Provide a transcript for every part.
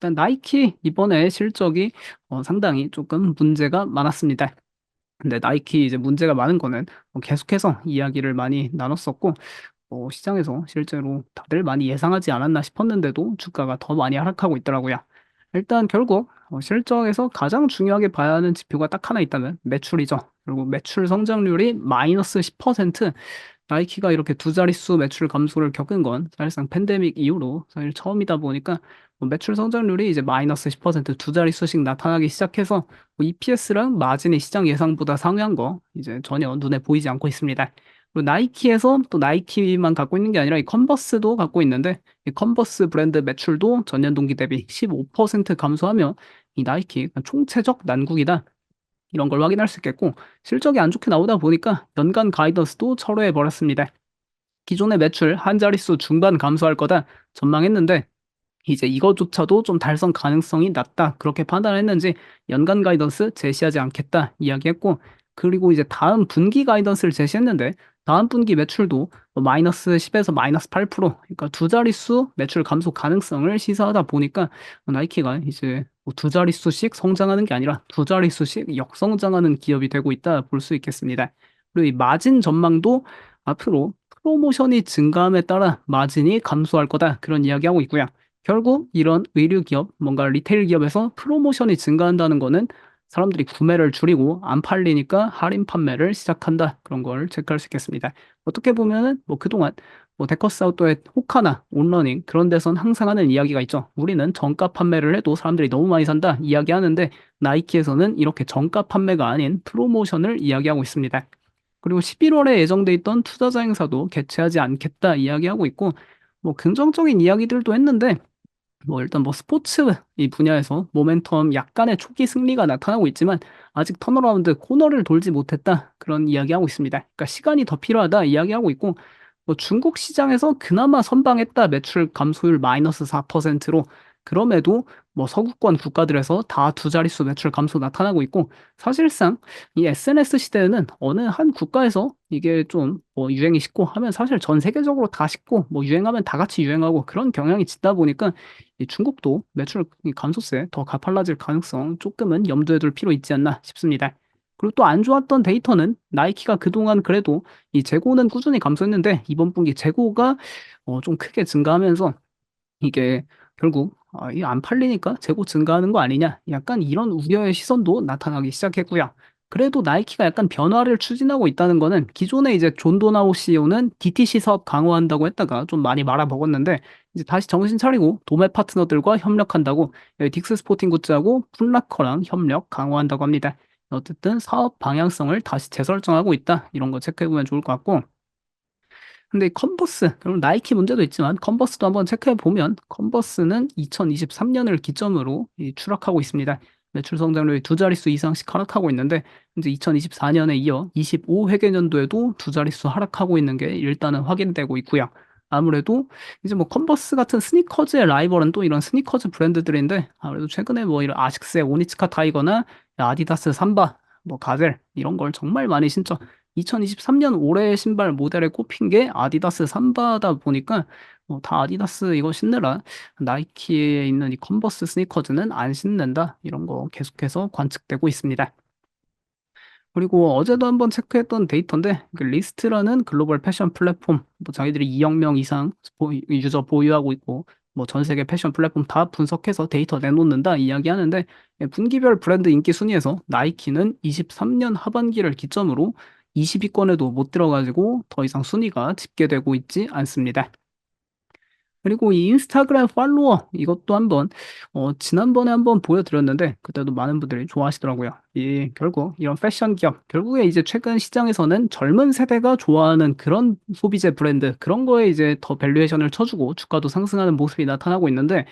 일단 나이키 이번에 실적이 상당히 조금 문제가 많았습니다. 근데 나이키 이제 문제가 많은 거는 계속해서 이야기를 많이 나눴었고 시장에서 실제로 다들 많이 예상하지 않았나 싶었는데도 주가가 더 많이 하락하고 있더라고요. 일단 결국 실적에서 가장 중요하게 봐야 하는 지표가 딱 하나 있다면 매출이죠. 그리고 매출 성장률이 마이너스 10%, 나이키가 이렇게 두 자릿수 매출 감소를 겪은 건 사실상 팬데믹 이후로 사실 처음이다 보니까 매출 성장률이 이제 마이너스 10%두 자릿수씩 나타나기 시작해서 EPS랑 마진이 시장 예상보다 상회한 거 이제 전혀 눈에 보이지 않고 있습니다. 그리고 나이키에서 또 나이키만 갖고 있는 게 아니라 이 컨버스도 갖고 있는데, 이 컨버스 브랜드 매출도 전년 동기 대비 15% 감소하며 이 나이키 총체적 난국이다, 이런 걸 확인할 수 있겠고, 실적이 안 좋게 나오다 보니까 연간 가이던스도 철회해 버렸습니다. 기존의 매출 한 자릿수 중반 감소할 거다 전망했는데 이제 이거조차도 좀 달성 가능성이 낮다, 그렇게 판단했는지 연간 가이던스 제시하지 않겠다 이야기했고, 그리고 이제 다음 분기 가이던스를 제시했는데 다음 분기 매출도 마이너스 10에서 마이너스 8%, 그러니까 두 자릿수 매출 감소 가능성을 시사하다 보니까 나이키가 이제 두 자릿수씩 성장하는 게 아니라 두 자릿수씩 역성장하는 기업이 되고 있다 볼 수 있겠습니다. 그리고 이 마진 전망도 앞으로 프로모션이 증가함에 따라 마진이 감소할 거다, 그런 이야기하고 있고요. 결국 이런 의류 기업, 뭔가 리테일 기업에서 프로모션이 증가한다는 거는 사람들이 구매를 줄이고 안 팔리니까 할인 판매를 시작한다, 그런 걸 체크할 수 있겠습니다. 어떻게 보면은 그동안 데커스 아웃도어의 호카나 온러닝 그런 데선 항상 하는 이야기가 있죠. 우리는 정가 판매를 해도 사람들이 너무 많이 산다 이야기하는데, 나이키에서는 이렇게 정가 판매가 아닌 프로모션을 이야기하고 있습니다. 그리고 11월에 예정돼 있던 투자자 행사도 개최하지 않겠다 이야기하고 있고, 긍정적인 이야기들도 했는데 일단 스포츠 이 분야에서 모멘텀 약간의 초기 승리가 나타나고 있지만 아직 턴어라운드 코너를 돌지 못했다, 그런 이야기하고 있습니다. 그러니까 시간이 더 필요하다 이야기하고 있고, 중국 시장에서 그나마 선방했다, 매출 감소율 마이너스 4%로. 그럼에도 서구권 국가들에서 다 두 자릿수 매출 감소 나타나고 있고, 사실상 이 SNS 시대에는 어느 한 국가에서 이게 좀 유행이 식고 하면 사실 전 세계적으로 다 식고 유행하면 다 같이 유행하고 그런 경향이 짙다 보니까 이 중국도 매출 감소세 더 가팔라질 가능성 조금은 염두에 둘 필요 있지 않나 싶습니다. 그리고 또 안 좋았던 데이터는 나이키가 그동안 그래도 이 재고는 꾸준히 감소했는데 이번 분기 재고가 좀 크게 증가하면서 이게 결국 이게 안 팔리니까 재고 증가하는 거 아니냐, 약간 이런 우려의 시선도 나타나기 시작했고요. 그래도 나이키가 약간 변화를 추진하고 있다는 거는, 기존에 이제 존 도나후 CEO는 DTC 사업 강화한다고 했다가 좀 많이 말아먹었는데 이제 다시 정신 차리고 도매 파트너들과 협력한다고, 딕스 스포팅 굿즈하고 풋라커랑 협력 강화한다고 합니다. 어쨌든 사업 방향성을 다시 재설정하고 있다, 이런 거 체크해 보면 좋을 것 같고, 근데 컨버스, 그럼 나이키 문제도 있지만 컨버스도 한번 체크해 보면 컨버스는 2023년을 기점으로 추락하고 있습니다. 매출 성장률이 두 자릿수 이상씩 하락하고 있는데 이제 2024년에 이어 25회계년도에도 두 자릿수 하락하고 있는 게 일단은 확인되고 있고요. 아무래도 이제 컨버스 같은 스니커즈의 라이벌은 또 이런 스니커즈 브랜드들인데, 아무래도 최근에 이런 아식스의 오니츠카 타이거나 아디다스 삼바, 가젤 이런 걸 정말 많이 신죠. 2023년 올해 신발 모델에 꼽힌 게 아디다스 삼바다 보니까 다 아디다스 이거 신느라 나이키에 있는 이 컨버스 스니커즈는 안 신는다, 이런 거 계속해서 관측되고 있습니다. 그리고 어제도 한번 체크했던 데이터인데, 그 리스트라는 글로벌 패션 플랫폼, 자기들이 2억 명 이상 유저 보유하고 있고 전 세계 패션 플랫폼 다 분석해서 데이터 내놓는다 이야기하는데, 분기별 브랜드 인기 순위에서 나이키는 23년 하반기를 기점으로 20위권에도 못 들어가지고 더 이상 순위가 집계되고 있지 않습니다. 그리고 이 인스타그램 팔로워 이것도 한번 지난번에 한번 보여드렸는데 그때도 많은 분들이 좋아하시더라고요. 이 결국 이런 패션 기업, 결국에 이제 최근 시장에서는 젊은 세대가 좋아하는 그런 소비재 브랜드, 그런 거에 이제 더 밸류에이션을 쳐주고 주가도 상승하는 모습이 나타나고 있는데,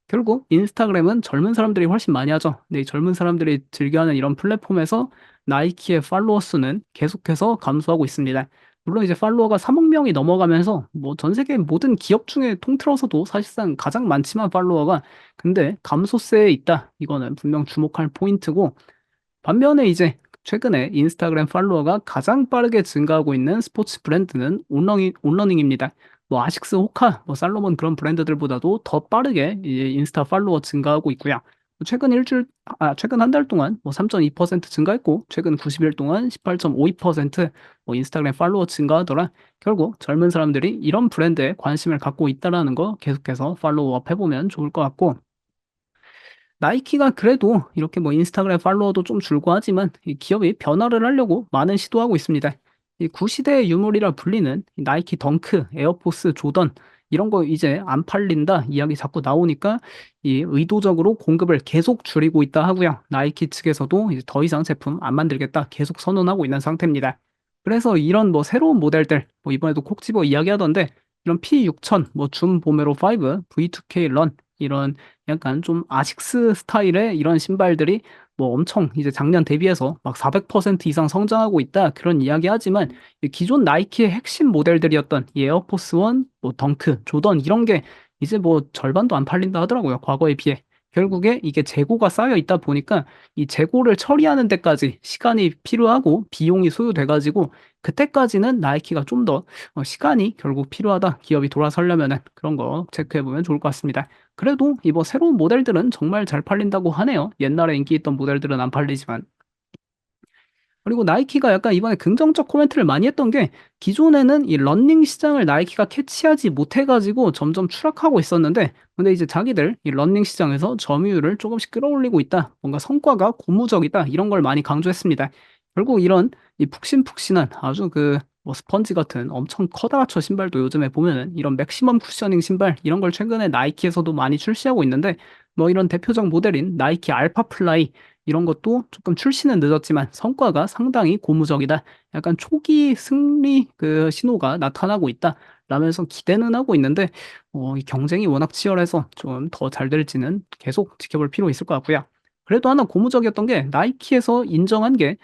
결국 인스타그램은 젊은 사람들이 훨씬 많이 하죠. 근데 이 젊은 사람들이 즐겨하는 이런 플랫폼에서 나이키의 팔로워 수는 계속해서 감소하고 있습니다. 물론 이제 팔로워가 3억 명이 넘어가면서 전 세계 모든 기업 중에 통틀어서도 사실상 가장 많지만 팔로워가, 근데 감소세에 있다, 이거는 분명 주목할 포인트고, 반면에 이제 최근에 인스타그램 팔로워가 가장 빠르게 증가하고 있는 스포츠 브랜드는 온러닝입니다. 뭐 아식스, 호카, 뭐 살로몬 그런 브랜드들보다도 더 빠르게 이 인스타 팔로워 증가하고 있고요. 최근 일주일 최근 한 달 동안 뭐 3.2% 증가했고 최근 90일 동안 18.52%뭐 인스타그램 팔로워 증가하더라. 결국 젊은 사람들이 이런 브랜드에 관심을 갖고 있다라는 거 계속해서 팔로우업 해 보면 좋을 것 같고 나이키가 그래도 이렇게 뭐 인스타그램 팔로워도 좀 줄고 하지만 이 기업이 변화를 하려고 많은 시도하고 있습니다. 이 구시대의 유물이라 불리는 이 나이키 덩크, 에어포스, 조던 이런 거 이제 안 팔린다 이야기 자꾸 나오니까 이 의도적으로 공급을 계속 줄이고 있다 하고요. 나이키 측에서도 이제 더 이상 제품 안 만들겠다 계속 선언하고 있는 상태입니다. 그래서 이런 뭐 새로운 모델들 뭐 이번에도 콕 집어 이야기하던데 이런 P6000, 뭐 줌 보메로 5, V2K 런 이런 약간 좀 아식스 스타일의 이런 신발들이 뭐 엄청 이제 작년 대비해서 막 400% 이상 성장하고 있다 그런 이야기하지만 이 기존 나이키의 핵심 모델들이었던 이 에어포스 원, 뭐 덩크, 조던 이런 게 이제 뭐 절반도 안 팔린다 하더라고요, 과거에 비해. 결국에 이게 재고가 쌓여 있다 보니까 이 재고를 처리하는 데까지 시간이 필요하고 비용이 소요돼 가지고 그때까지는 나이키가 좀 더 시간이 결국 필요하다. 기업이 돌아서려면은 그런 거 체크해 보면 좋을 것 같습니다. 그래도 이번 새로운 모델들은 정말 잘 팔린다고 하네요. 옛날에 인기 있던 모델들은 안 팔리지만. 그리고 나이키가 약간 이번에 긍정적 코멘트를 많이 했던 게 기존에는 이 러닝 시장을 나이키가 캐치하지 못해 가지고 점점 추락하고 있었는데 근데 이제 자기들 이 러닝 시장에서 점유율을 조금씩 끌어올리고 있다. 뭔가 성과가 고무적이다. 이런 걸 많이 강조했습니다. 결국 이런 이 푹신푹신한 아주 그 뭐 스펀지 같은 엄청 커다랗죠 신발도 요즘에 보면은 이런 맥시멈 쿠셔닝 신발 이런 걸 최근에 나이키에서도 많이 출시하고 있는데 뭐 이런 대표적 모델인 나이키 알파 플라이 이런 것도 조금 출시는 늦었지만 성과가 상당히 고무적이다. 약간 초기 승리 그 신호가 나타나고 있다. 라면서 기대는 하고 있는데 이 경쟁이 워낙 치열해서 좀 더 잘 될지는 계속 지켜볼 필요 있을 것 같고요. 그래도 하나 고무적이었던 게 나이키에서 인정한 게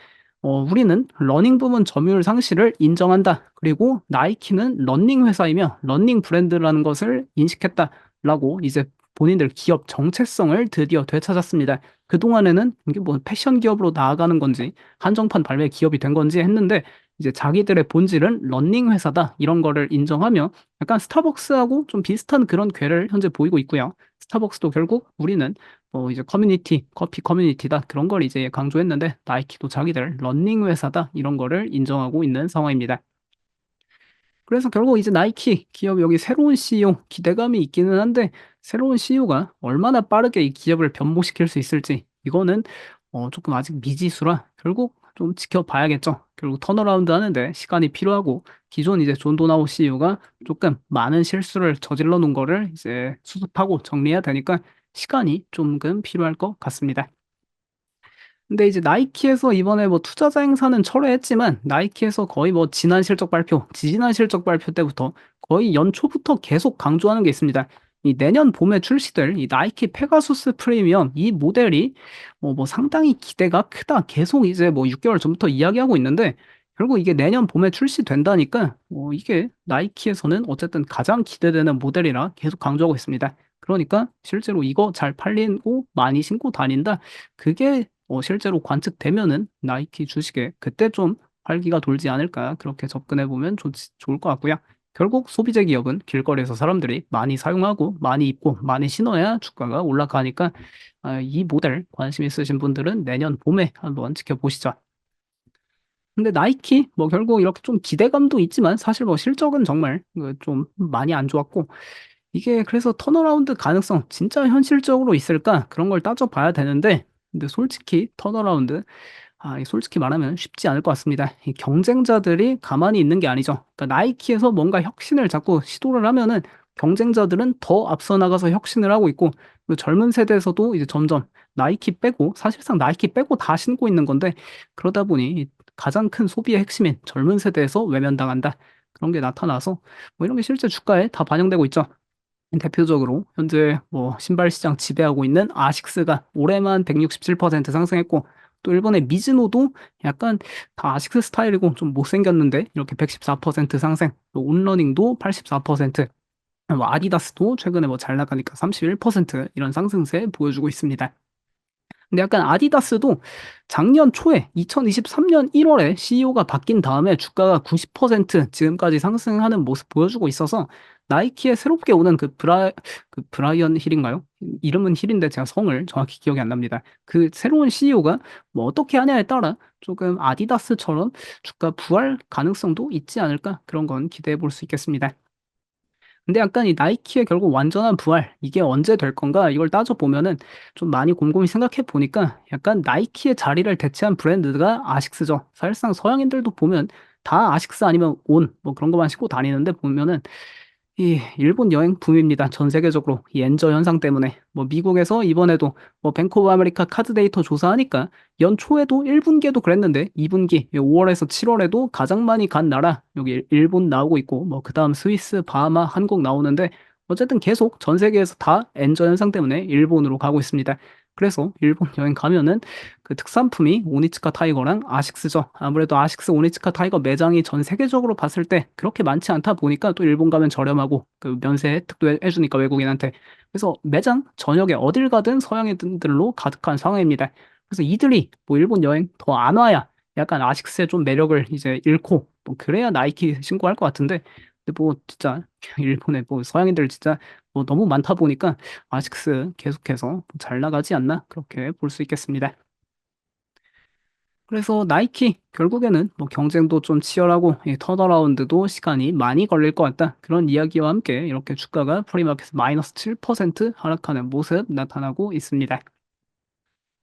"우리는 러닝 부문 점유율 상실을 인정한다. 그리고 나이키는 러닝 회사이며 러닝 브랜드라는 것을 인식했다."라고 이제 본인들 기업 정체성을 드디어 되찾았습니다. 그동안에는 이게 뭐 패션 기업으로 나아가는 건지 한정판 발매 기업이 된 건지 했는데 이제 자기들의 본질은 "러닝 회사다." 이런 거를 인정하며 약간 스타벅스하고 좀 비슷한 그런 궤를 현재 보이고 있고요. 스타벅스도 결국 "우리는 이제 커뮤니티, 커피 커뮤니티다." 그런 걸 이제 강조했는데 나이키도 자기들 "러닝 회사다." 이런 거를 인정하고 있는 상황입니다. 그래서 결국 이제 나이키 기업 여기 새로운 CEO 기대감이 있기는 한데 새로운 CEO가 얼마나 빠르게 이 기업을 변모시킬 수 있을지 이거는 쪼끔 아직 미지수라 결국 좀 지켜봐야겠죠. 결국 턴어라운드 하는데 시간이 필요하고 기존 이제 존 도나후 CEO가 쪼끔 많은 실수를 저질러 놓은 거를 이제 수습하고 정리해야 되니까 시간이 조금 필요할 것 같습니다. 근데 이제 나이키에서 이번에 뭐 투자자 행사는 철회했지만 나이키에서 거의 뭐 지난 실적 발표, 지지난 실적 발표 때부터 거의 연초부터 계속 강조하는 게 있습니다. 이 내년 봄에 출시될 이 나이키 페가수스 프리미엄 이 모델이 뭐 상당히 기대가 크다. 계속 이제 뭐 6 개월 전부터 이야기하고 있는데 결국 이게 내년 봄에 출시된다니까 이게 나이키에서는 어쨌든 가장 기대되는 모델이라 계속 강조하고 있습니다. 그러니까 실제로 이거 잘 팔리고 많이 신고 다닌다. 그게 실제로 관측되면은 나이키 주식에 그때 좀 활기가 돌지 않을까 그렇게 접근해 보면 좋지 좋을 것 같고요. 결국 소비재 기업은 길거리에서 사람들이 많이 사용하고 많이 입고 많이 신어야 주가가 올라가니까 이 모델 관심 있으신 분들은 내년 봄에 한번 지켜보시죠. 근데 나이키 뭐 결국 이렇게 좀 기대감도 있지만 사실 뭐 실적은 정말 좀 많이 안 좋았고 이게 그래서 '턴어라운드 가능성 진짜 현실적으로 있을까?' 그런 걸 따져 봐야 되는데 근데 솔직히 턴어라운드 이 솔직히 말하면 쉽지 않을 것 같습니다. 이 경쟁자들이 가만히 있는 게 아니죠. 그러니까 나이키에서 뭔가 혁신을 자꾸 시도를 하면은 경쟁자들은 더 앞서 나가서 혁신을 하고 있고 그 젊은 세대에서도 이제 점점 나이키 빼고 사실상 나이키 빼고 다 신고 있는 건데 그러다 보니 가장 큰 소비의 핵심인 젊은 세대에서 외면당한다. 그런 게 나타나서 뭐 이런 게 실제 주가에 다 반영되고 있죠. 대표적으로 현재 뭐 신발 시장 지배하고 있는 아식스가 올해만 167% 상승했고 또 일본의 미즈노도 약간 다 아식스 스타일이고 좀 못생겼는데 이렇게 114% 상승, 또 온러닝도 84%, 뭐 아디다스도 최근에 뭐 잘 나가니까 31% 이런 상승세 보여주고 있습니다. 근데 약간 아디다스도 작년 초에 2023년 1월에 CEO가 바뀐 다음에 주가가 90% 지금까지 상승하는 모습 보여주고 있어서 나이키에 새롭게 오는 그 브라이언 힐인가요? 이름은 힐인데 제가 성을 정확히 기억이 안 납니다. 그 새로운 CEO가 뭐 어떻게 하냐에 따라 조금 아디다스처럼 주가 부활 가능성도 있지 않을까? 그런 건 기대해 볼 수 있겠습니다. 근데 약간 이 나이키의 결국 완전한 부활 이게 언제 될 건가 이걸 따져 보면은 좀 많이 곰곰이 생각해 보니까 약간 나이키의 자리를 대체한 브랜드가 아식스죠. 사실상 서양인들도 보면 다 아식스 아니면 온 뭐 그런 것만 신고 다니는데 보면은 이 일본 여행 붐입니다. 전 세계적으로 이 엔저 현상 때문에 뭐 미국에서 이번에도 뭐 뱅크 오브 아메리카 카드 데이터 조사하니까 연초에도 1분기에도 그랬는데 2분기 5월에서 7월에도 가장 많이 간 나라 여기 일본 나오고 있고 뭐 그다음 스위스, 바하마, 한국 나오는데 어쨌든 계속 전 세계에서 다 엔저 현상 때문에 일본으로 가고 있습니다. 그래서 일본 여행 가면은 그 특산품이 오니츠카 타이거랑 아식스죠. 아무래도 아식스 오니츠카 타이거 매장이 전 세계적으로 봤을 때 그렇게 많지 않다 보니까 또 일본 가면 저렴하고 그 면세 혜택도 해주니까 외국인한테. 그래서 매장 저녁에 어딜 가든 서양인들로 가득한 상황입니다. 그래서 이들이 뭐 일본 여행 더 안 와야 약간 아식스의 좀 매력을 이제 잃고 뭐 그래야 나이키 신고할 것 같은데 근데 뭐 진짜 일본에 뭐 서양인들 진짜 뭐 너무 많다 보니까 아식스 계속해서 잘 나가지 않나 그렇게 볼 수 있겠습니다. 그래서 나이키 결국에는 뭐 경쟁도 좀 치열하고 이 턴어라운드도 시간이 많이 걸릴 것 같다. 그런 이야기와 함께 이렇게 주가가 프리마켓 마이너스 7% 하락하는 모습 나타나고 있습니다.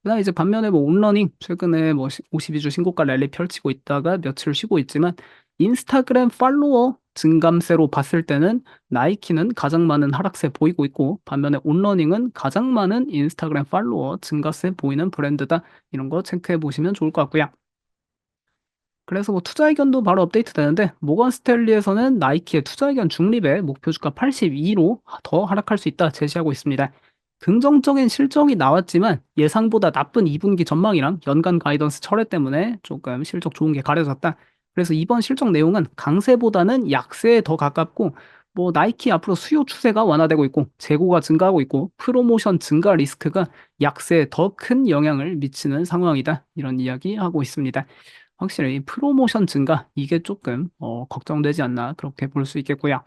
그다음에 이제 반면에 뭐 온러닝 최근에 뭐 52주 신고가 랠리 펼치고 있다가 며칠 쉬고 있지만 인스타그램 팔로워 증감세로 봤을 때는 나이키는 가장 많은 하락세 보이고 있고 반면에 온러닝은 가장 많은 인스타그램 팔로워 증가세 보이는 브랜드다. 이런 거 체크해 보시면 좋을 것 같고요. 그래서 뭐 투자 의견도 바로 업데이트 되는데 모건 스탠리에서는 나이키의 투자 의견 중립에 목표 주가 82로 더 하락할 수 있다 제시하고 있습니다. 긍정적인 실적이 나왔지만 예상보다 나쁜 2분기 전망이랑 연간 가이던스 철회 때문에 조금 실적 좋은 게 가려졌다. 그래서 이번 실적 내용은 강세보다는 약세에 더 가깝고 뭐 나이키 앞으로 수요 추세가 완화되고 있고 재고가 증가하고 있고 프로모션 증가 리스크가 약세에 더 큰 영향을 미치는 상황이다. 이런 이야기 하고 있습니다. 확실히 프로모션 증가 이게 조금 걱정되지 않나 그렇게 볼 수 있겠고요.